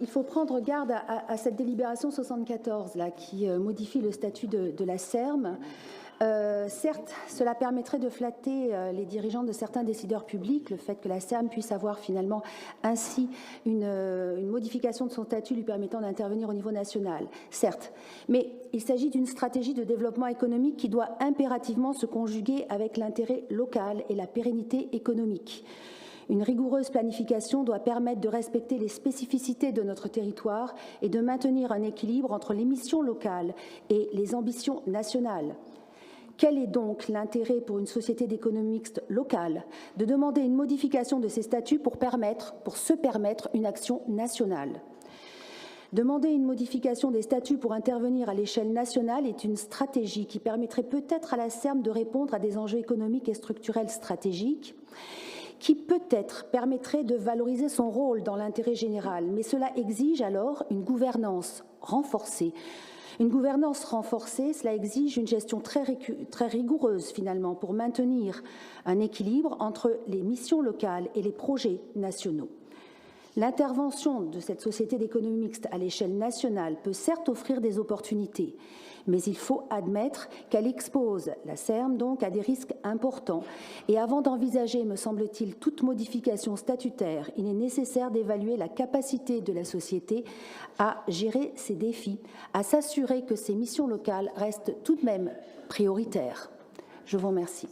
Il faut prendre garde à cette délibération 74 là, qui modifie le statut de la SERM. Certes, cela permettrait de flatter les dirigeants de certains décideurs publics, le fait que la SERM puisse avoir finalement ainsi une modification de son statut lui permettant d'intervenir au niveau national. Certes, mais il s'agit d'une stratégie de développement économique qui doit impérativement se conjuguer avec l'intérêt local et la pérennité économique. Une rigoureuse planification doit permettre de respecter les spécificités de notre territoire et de maintenir un équilibre entre les missions locales et les ambitions nationales. Quel est donc l'intérêt pour une société d'économie mixte locale de demander une modification de ses statuts pour se permettre une action nationale ? Demander une modification des statuts pour intervenir à l'échelle nationale est une stratégie qui permettrait peut-être à la SERM de répondre à des enjeux économiques et structurels stratégiques, qui peut-être permettrait de valoriser son rôle dans l'intérêt général, mais cela exige alors une gouvernance renforcée. Une gouvernance renforcée, cela exige une gestion très rigoureuse finalement pour maintenir un équilibre entre les missions locales et les projets nationaux. L'intervention de cette société d'économie mixte à l'échelle nationale peut certes offrir des opportunités, mais il faut admettre qu'elle expose la SERM donc à des risques importants. Et avant d'envisager, me semble-t-il, toute modification statutaire, il est nécessaire d'évaluer la capacité de la société à gérer ces défis, à s'assurer que ses missions locales restent tout de même prioritaires. Je vous remercie.